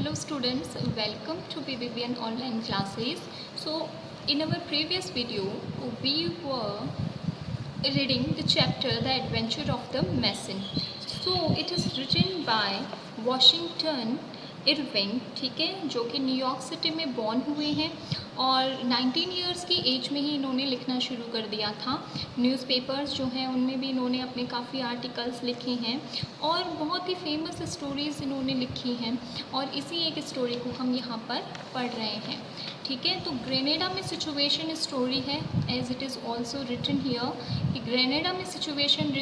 Hello students, welcome to BBBN online classes. So in our previous video we were reading the chapter The Adventure of the Mason. So it is written by Washington Irving, ठीक है, जो कि New York city में born हुए हैं और 19 years की as में ही इन्होंने लिखना शुरू कर दिया था। न्यूज़पेपर्स जो हैं उनमें भी इन्होंने अपने काफ़ी आर्टिकल्स लिखे हैं और बहुत ही फेमस स्टोरीज़ इन्होंने लिखी हैं और इसी एक स्टोरी को हम यहाँ पर पढ़ रहे हैं, ठीक है। तो ग्रेनेडा में सिचुएशन स्टोरी है, as it is also written here कि ग्रेनेडा में सिचुएशन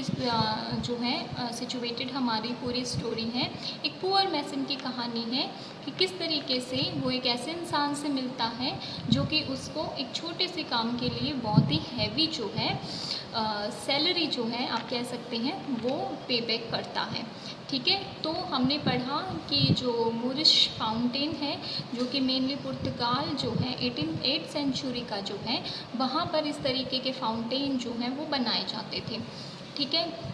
जो है सिचुएटेड हमारी पूरी स्टोरी है। एक पुअर मैसन की कहानी है कि किस तरीके से वो एक ऐसे इंसान से मिलता है जो कि उसको एक छोटे से काम के लिए बहुत ही हैवी जो है सैलरी जो है आप कह सकते हैं वो पे बैक करता है, ठीक है। तो हमने पढ़ा कि जो मोरिश फाउंटेन है जो कि मेनली पुर्तगाल जो है 8th सेंचुरी का जो है वहाँ पर इस तरीके के फाउंटेन जो हैं वो बनाए जाते थे, ठीक है।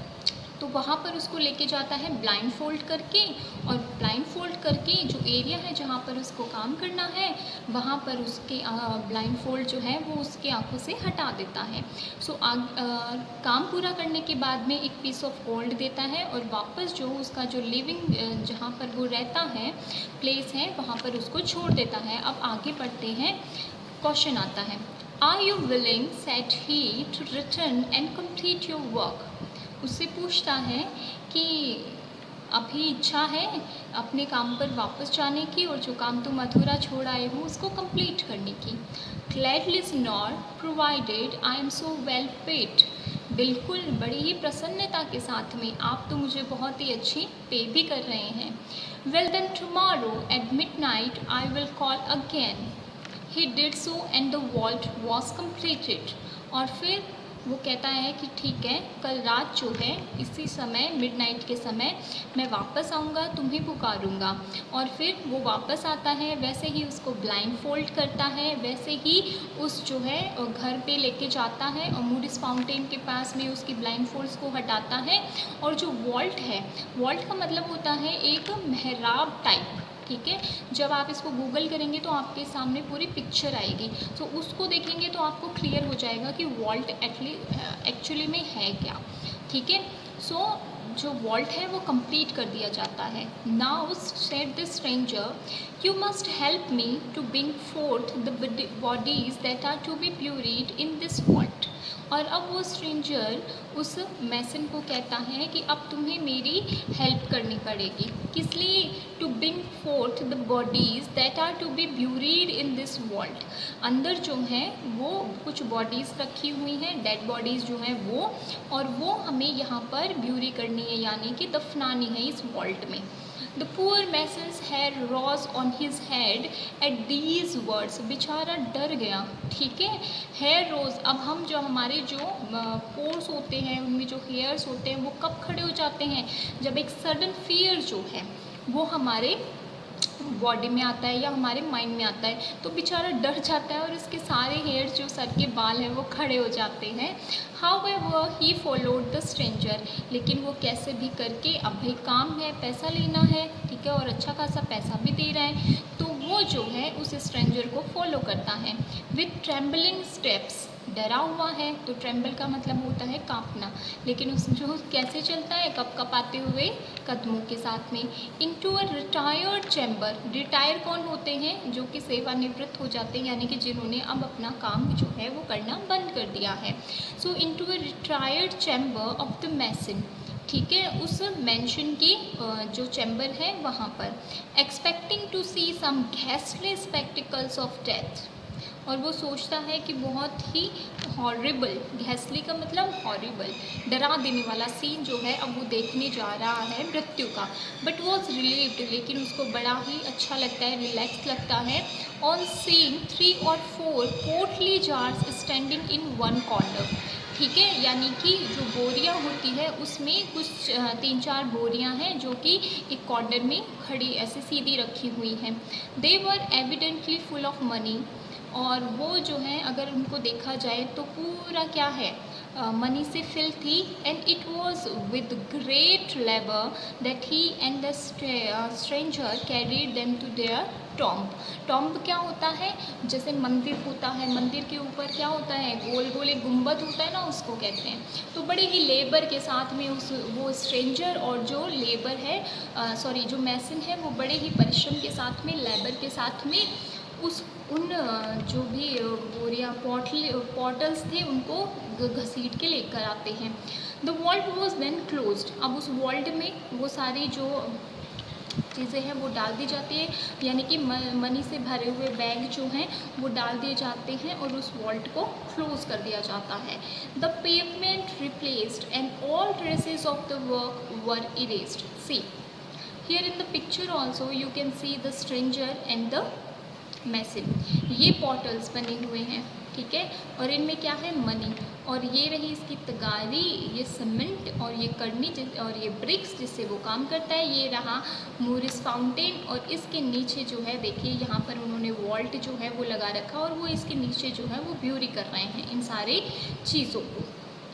तो वहाँ पर उसको लेके जाता है ब्लाइंड फोल्ड करके और ब्लाइंड फोल्ड करके जो एरिया है जहाँ पर उसको काम करना है वहाँ पर उसके ब्लाइंड फोल्ड जो है वो उसकी आंखों से हटा देता है। सो काम पूरा करने के बाद में एक पीस ऑफ गोल्ड देता है और वापस जो उसका जो लिविंग जहाँ पर वो रहता है प्लेस है वहाँ पर उसको छोड़ देता है। अब आगे बढ़ते हैं, क्वेश्चन आता है, are you willing said he to return and complete your work. उससे पूछता है कि अभी इच्छा है अपने काम पर वापस जाने की और जो काम तुम मथुरा छोड़ आए हो उसको कंप्लीट करने की। Gladly not provided I am so well paid. बिल्कुल बड़ी ही प्रसन्नता के साथ में, आप तो मुझे बहुत ही अच्छी पे भी कर रहे हैं। Well then tomorrow at midnight I will call again. He did so and the vault was completed. और फिर वो कहता है कि ठीक है, कल रात जो है इसी समय मिडनाइट के समय मैं वापस आऊँगा, तुम्हें पुकारूँगा। और फिर वो वापस आता है, वैसे ही उसको ब्लाइंड फोल्ड करता है, वैसे ही उस जो है घर पे लेके जाता है और मूरिस फाउंटेन के पास में उसकी ब्लाइंड फोल्ड्स को हटाता है। और जो वॉल्ट है, वॉल्ट का मतलब होता है एक मेहराब टाइप, ठीक है। जब आप इसको गूगल करेंगे तो आपके सामने पूरी पिक्चर आएगी, तो उसको देखेंगे तो आपको क्लियर हो जाएगा कि वॉल्ट एक्चुअली में है क्या, ठीक है। सो जो वॉल्ट है वो कंप्लीट कर दिया जाता है। Now said the stranger you must help me to bring forth the bodies that are to be buried in this vault. और अब वो स्ट्रेंजर उस मैसन को कहता है कि अब तुम्हें मेरी हेल्प करनी पड़ेगी, किस लिए, to bring forth the bodies that are to be buried in this vault. अंदर जो है वो कुछ बॉडीज़ रखी हुई हैं, डेड बॉडीज़ जो हैं वो, और वो हमें यहाँ पर ब्यूरी करनी है यानी कि दफनानी है इस वॉल्ट में। The poor mason's hair rose on his head at these words। बेचारा डर गया, ठीक है। हेयर रोज, अब हम जो हमारे जो पोर्स होते हैं उनमें जो हेयर्स होते हैं वो कब खड़े हो जाते हैं, जब एक सडन फियर जो है वो हमारे बॉडी में आता है या हमारे माइंड में आता है, तो बेचारा डर जाता है और इसके सारे हेयर्स जो सर के बाल हैं वो खड़े हो जाते हैं। However he followed the stranger, लेकिन वो कैसे भी करके, अब भाई काम है, पैसा लेना है, ठीक है, और अच्छा खासा पैसा भी दे रहा है, तो वो जो है उस स्ट्रेंजर को फॉलो करता है। विथ ट्रेम्बलिंग स्टेप्स, डरा हुआ है, तो ट्रेम्बल का मतलब होता है कांपना, लेकिन उस जो कैसे चलता है, कप कपाते हुए कदमों के साथ में। Into a retired chamber, retire कौन होते हैं, जो कि सेवानिवृत्त हो जाते हैं, यानी कि जिन्होंने अब अपना काम जो है वो करना बंद कर दिया है। So into a retired chamber of the mason, ठीक है, उस मैंशन की जो चैम्बर है वहाँ पर। Expecting to see some ghastly spectacles of death, और वो सोचता है कि बहुत ही हॉरिबल, घैसली का मतलब हॉरिबल, डरा देने वाला सीन जो है अब वो देखने जा रहा है मृत्यु का। बट वॉज रिलीव्ड, लेकिन उसको बड़ा ही अच्छा लगता है, रिलैक्स लगता है, on seeing 3 or 4 Potli jars standing in one corner, ठीक है, यानी कि जो बोरियां होती है उसमें कुछ 3-4 बोरियां हैं जो कि एक कॉर्नर में खड़ी ऐसे सीधी रखी हुई हैं। दे वर एविडेंटली फुल ऑफ मनी, और वो जो है अगर उनको देखा जाए तो पूरा क्या है, money से fill थी, and it was with great labor that he and the stranger carried them to their tomb. Tomb क्या होता है? जैसे मंदिर होता है, मंदिर के ऊपर क्या होता है? गोल गोल एक गुंबद होता है ना, उसको कहते हैं. तो बड़े ही लेबर के साथ में वो स्ट्रेंजर और जो लेबर है जो मैसन है, वो बड़े ही परिश्रम के साथ में, लेबर के साथ में उन जो भी बोरियाँ पॉटल्स थे उनको घसीट के लेकर आते हैं. The vault was then closed. अब उस वॉल्ट में वो सारी जो चीज़ें हैं वो डाल दी जाती है, यानी कि मनी से भरे हुए बैग जो हैं वो डाल दिए जाते हैं और उस वॉल्ट को क्लोज कर दिया जाता है. The pavement replaced and all traces of the work were erased. See here in the picture also you can see the stranger and the mason. ये पॉटल्स बने हुए हैं, ठीक है, और इनमें क्या है? मनी. और ये रही इसकी तगारी, ये सीमेंट और ये करनी और ये ब्रिक्स जिससे वो काम करता है. ये रहा मोरिस फाउंटेन और इसके नीचे जो है देखिए यहाँ पर उन्होंने वॉल्ट जो है वो लगा रखा और वो इसके नीचे जो है वो ब्यूरी कर रहे हैं इन सारे चीज़ों को,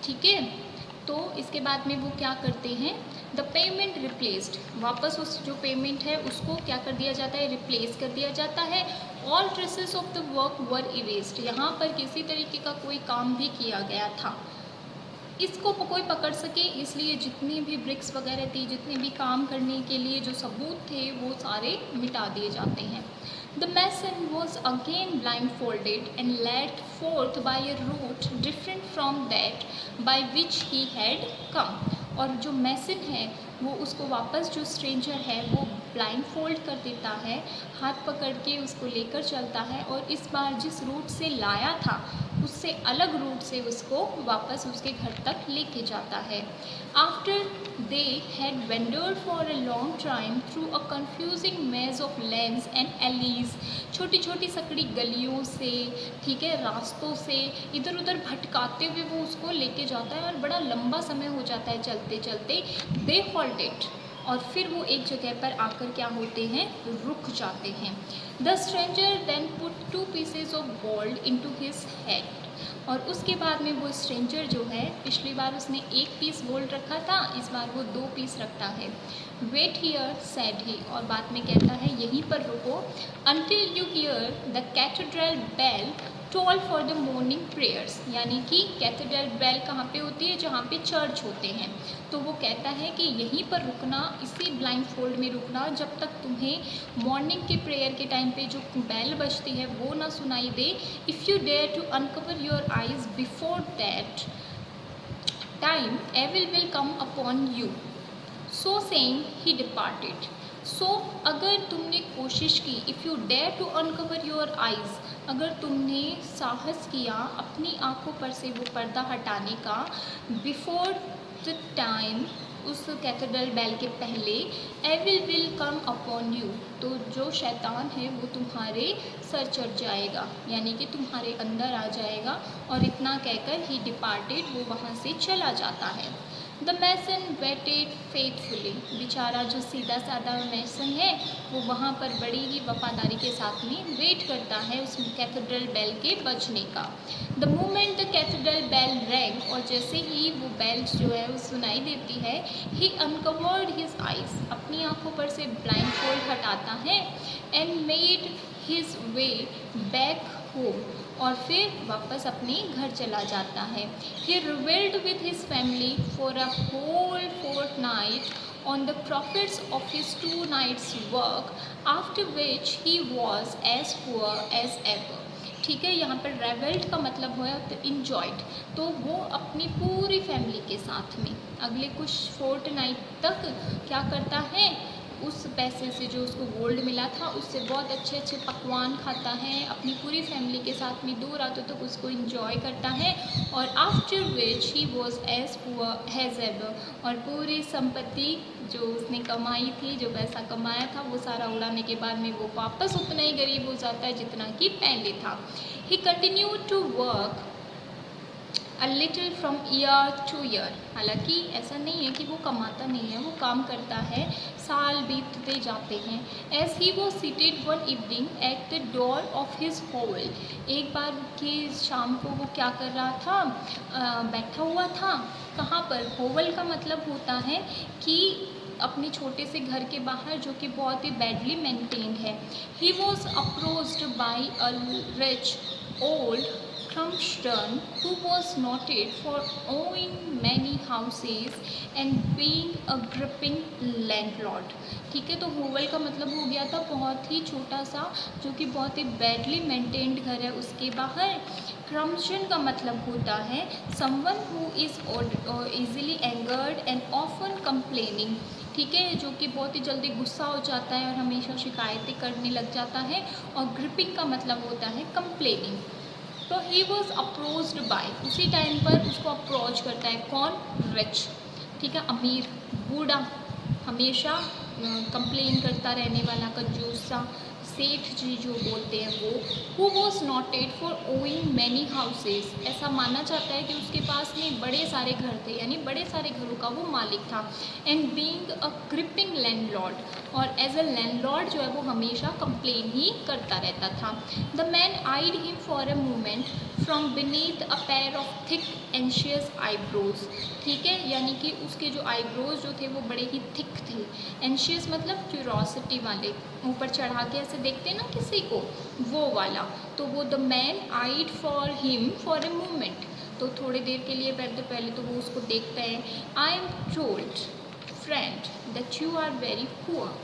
ठीक है. तो इसके बाद में वो क्या करते हैं? The payment replaced. वापस उस जो पेमेंट है उसको क्या कर दिया जाता है? रिप्लेस कर दिया जाता है. All traces of the work were erased. यहाँ पर किसी तरीके का कोई काम भी किया गया था इसको कोई पकड़ सके, इसलिए जितनी भी ब्रिक्स वगैरह थी, जितने भी काम करने के लिए जो सबूत थे वो सारे मिटा दिए जाते हैं. The mason was again blindfolded and led forth by a route different from that by which he had come. और जो मैसन है वो उसको वापस जो स्ट्रेंजर है वो ब्लाइंड फोल्ड कर देता है, हाथ पकड़ के उसको लेकर चलता है और इस बार जिस रूट से लाया था उससे अलग रूट से उसको वापस उसके घर तक लेके जाता है. After they had wondered for a long time through a confusing मेज ऑफ लेन्स एंड एलीज. छोटी छोटी सकड़ी गलियों से, ठीक है, रास्तों से इधर उधर भटकाते हुए वो उसको लेके जाता है और बड़ा लंबा समय हो जाता है चलते चलते. दे हॉल्टेड. और फिर वो एक जगह पर आकर क्या होते हैं? रुक जाते हैं. The stranger then put 2 pieces of gold into his head. और उसके बाद में वो स्ट्रेंजर जो है, पिछली बार उसने 1 पीस गोल्ड रखा था, इस बार वो 2 पीस रखता है. Wait here said he. और बाद में कहता है यहीं पर रुको. Until you hear the cathedral bell toll for the morning prayers. यानी कि कैथेड्रल बेल कहाँ पे होती है? जहाँ पे चर्च होते हैं. तो वो कहता है कि यहीं पर रुकना, इसी ब्लाइंड फोल्ड में रुकना जब तक तुम्हें मॉर्निंग के प्रेयर के टाइम पे जो बेल बजती है वो ना सुनाई दे. If you dare to uncover your eyes before that time evil will come upon you. So saying he departed. So अगर तुमने कोशिश की, if you dare to uncover your eyes, अगर तुमने साहस किया अपनी आँखों पर से वो पर्दा हटाने का, बिफोर द टाइम, उस कैथेड्रल बेल के पहले, evil will come upon you, तो जो शैतान है वो तुम्हारे सर चढ़ जाएगा, यानी कि तुम्हारे अंदर आ जाएगा. और इतना कहकर ही डिपार्टेड, वो वहाँ से चला जाता है. The mason waited faithfully. बेचारा जो सीधा साधा मैसन है वो वहाँ पर बड़ी ही वफादारी के साथ में वेट करता है उस कैथेड्रल बेल के बजने का. The moment the cathedral bell rang, और जैसे ही वो बेल जो है वो सुनाई देती है, ही अनकवर्ड हिज आइज, अपनी आँखों पर से ब्लाइंड फोल्ड हटाता है. And made his way back home, और फिर वापस अपने घर चला जाता है. He revelled with his family for a whole fortnight on the profits of his 2 nights work, after which he was as poor as ever. ठीक है, यहाँ पर रेवेल्ड का मतलब हुआ तो इन्जॉयड. तो वो अपनी पूरी फैमिली के साथ में अगले कुछ फोर्टनाइट तक क्या करता है? उस पैसे से जो उसको गोल्ड मिला था उससे बहुत अच्छे अच्छे पकवान खाता है, अपनी पूरी फैमिली के साथ में 2 रातों तक उसको इंजॉय करता है. और after which he was as poor as ever, और पूरी संपत्ति जो उसने कमाई थी, जो पैसा कमाया था, वो सारा उड़ाने के बाद में वो वापस उतना ही गरीब हो जाता है जितना कि पहले था. He continued to work a little from year to year। हालांकि ऐसा नहीं है कि वो कमाता नहीं है, वो काम करता है, साल बीतते जाते हैं। As he was seated one evening at the door of his hovel, एक बार की शाम को वो क्या कर रहा था, बैठा हुआ था। कहाँ पर? होवल का मतलब होता है कि अपने छोटे से घर के बाहर, जो कि बहुत ही बैडली मेंटेन्ड है। He was approached by a rich old Crumston who was noted for owning many houses and being a gripping landlord। ठीक है, तो होवल का मतलब हो गया था बहुत ही छोटा सा, जो कि बहुत ही बैडली मेंटेन्ड घर है उसके बाहर। क्रम्स्टन का मतलब होता है someone who is easily angered and often complaining। ठीक है, जो कि बहुत ही जल्दी गुस्सा हो जाता है और हमेशा शिकायतें करने लग जाता है। और ग्रिपिंग का मतलब होता है कंप्लेनिंग। तो ही वॉज अप्रोच्ड बाय, उसी टाइम पर उसको अप्रोच करता है कौन? रिच। ठीक है, अमीर, बूढ़ा, हमेशा कंप्लेन करता रहने वाला, कंजूस सा, सेठ जी जो बोलते हैं वो। Who was noted for owing many houses, ऐसा माना जाता है कि उसके पास में बड़े सारे घर थे, यानी बड़े सारे घरों का वो मालिक था। And being a griping landlord, और एज अ लैंडलॉर्ड जो है वो हमेशा कंप्लेन ही करता रहता था। The man eyed him for a moment from beneath a pair of thick anxious eyebrows. ठीक है, यानी कि उसके जो आईब्रोज जो थे वो बड़े ही थिक थे। एंशियस मतलब क्यूरोसिटी वाले, ऊपर चढ़ा के ऐसे देखते हैं ना किसी को, वो वाला। तो वो the man eyed for him for a moment, तो थोड़ी देर के लिए पहले तो वो उसको देखता है। I am told friend that you are very poor,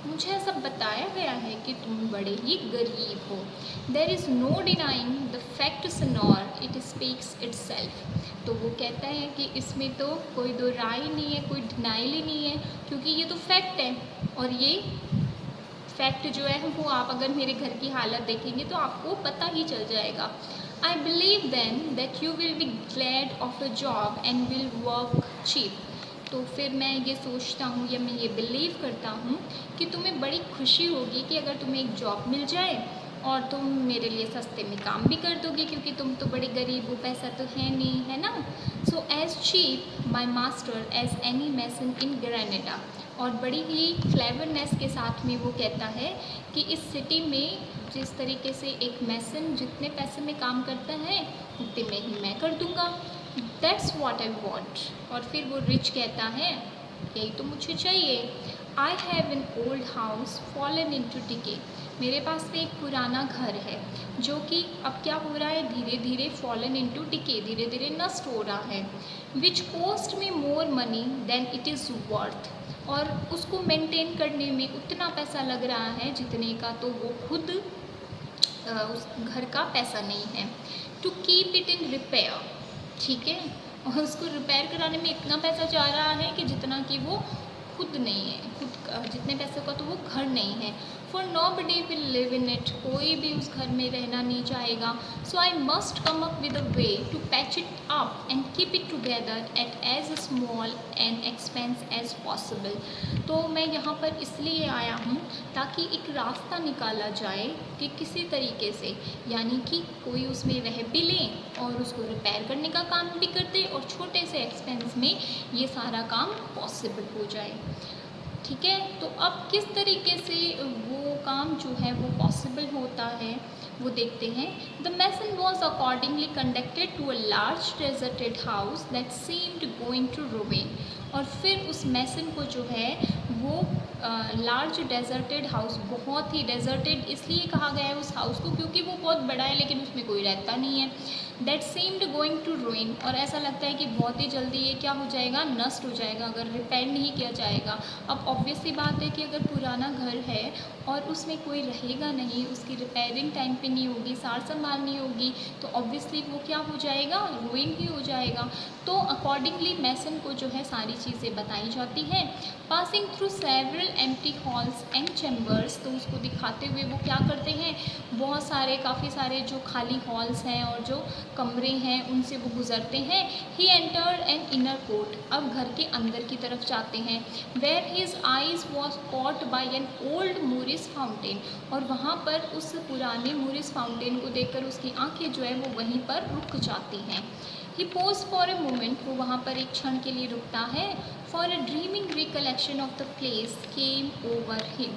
मुझे ऐसा बताया गया है कि तुम बड़े ही गरीब हो। There is no denying the facts nor it speaks itself. तो वो कहता है कि इसमें तो कोई दो राय नहीं है, कोई डिनाइल ही नहीं है, क्योंकि ये तो फैक्ट है। और ये फैक्ट जो है वो आप अगर मेरे घर की हालत देखेंगे तो आपको पता ही चल जाएगा। I believe then that you will be glad of a job and will work cheap. तो फिर मैं ये सोचता हूँ या मैं ये बिलीव करता हूँ कि तुम्हें बड़ी खुशी होगी कि अगर तुम्हें एक जॉब मिल जाए और तुम मेरे लिए सस्ते में काम भी कर दोगे, क्योंकि तुम तो बड़े गरीब हो, पैसा तो है नहीं, है ना। So as cheap my master as any mason in Granada. और बड़ी ही क्लेवरनेस के साथ में वो कहता है कि इस सिटी में जिस तरीके से एक मैसन जितने पैसे में काम करता है उतने में ही मैं कर दूँगा। That's what I want. और फिर वो रिच कहता है यही तो मुझे चाहिए। I have an old house fallen into decay, मेरे पास में एक पुराना घर है जो कि अब क्या हो रहा है, धीरे धीरे फॉलन इन टू डिके, धीरे धीरे नष्ट हो रहा है। Which cost me more money than it is worth, और उसको मेंटेन करने में उतना पैसा लग रहा है जितने का तो वो खुद उस घर का पैसा नहीं है। To keep it in repair, ठीक है, और उसको रिपेयर कराने में इतना पैसा जा रहा है कि जितना कि वो खुद नहीं है, खुद जितने पैसे का तो वो घर नहीं है। For nobody will live in it, कोई भी उस घर में रहना नहीं चाहेगा। So I must come up with a way to patch it up and keep it together at as small and expense as possible. तो मैं यहाँ पर इसलिए आया हूँ ताकि एक रास्ता निकाला जाए कि किसी तरीके से, यानी कि कोई उसमें रह भी लें और उसको रिपेयर करने का काम भी कर दे और छोटे से एक्सपेंस में ये सारा काम पॉसिबल हो जाए। ठीक है, तो अब किस तरीके से वो काम जो है वो पॉसिबल होता है वो देखते हैं। The mason was accordingly conducted to a large deserted house that seemed going to ruin. और फिर उस मैसन को जो है वो लार्ज डेजर्टेड हाउस, बहुत ही डेजर्टेड इसलिए कहा गया है उस हाउस को क्योंकि वो बहुत बड़ा है लेकिन उसमें कोई रहता नहीं है। That seemed going to ruin, और ऐसा लगता है कि बहुत ही जल्दी ये क्या हो जाएगा, नष्ट हो जाएगा अगर रिपेयर नहीं किया जाएगा। अब ऑब्वियस सी बात है कि अगर पुराना घर है और उसमें कोई रहेगा नहीं, उसकी रिपेयरिंग टाइम पे नहीं होगी, सार संभाल नहीं होगी, तो ऑब्वियसली वो क्या हो जाएगा, रुइन ही हो जाएगा। तो अकॉर्डिंगली मैसन को जो है सारी चीज़ें बताई जाती हैं। Passing through several empty halls and chambers, तो उसको दिखाते हुए वो क्या करते हैं, बहुत सारे काफ़ी सारे जो खाली हॉल्स हैं और जो कमरे हैं उनसे वो गुजरते हैं। He entered an inner court, अब घर के अंदर की तरफ जाते हैं। Where his eyes was caught by an old Moorish fountain, और वहाँ पर उस पुराने मूरिस फाउंटेन को देखकर उसकी आंखें जो है वो वहीं पर रुक जाती हैं। ही पोज फॉर अ मोमेंट, वो वहाँ पर एक क्षण के लिए रुकता है। For a dreaming recollection of the place came over him,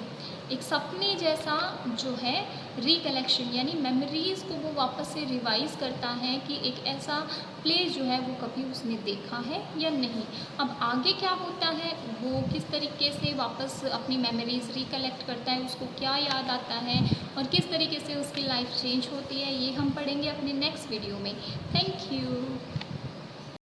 एक सपने जैसा जो है रिकलेक्शन यानी मेमोरीज़ को वो वापस से रिवाइज़ करता है कि एक ऐसा प्लेस जो है वो कभी उसने देखा है या नहीं। अब आगे क्या होता है, वो किस तरीके से वापस अपनी मेमोरीज़ रिकलेक्ट करता है, उसको क्या याद आता है और किस तरीके से उसकी लाइफ चेंज होती है, ये हम पढ़ेंगे अपने नेक्स्ट वीडियो में। Thank you.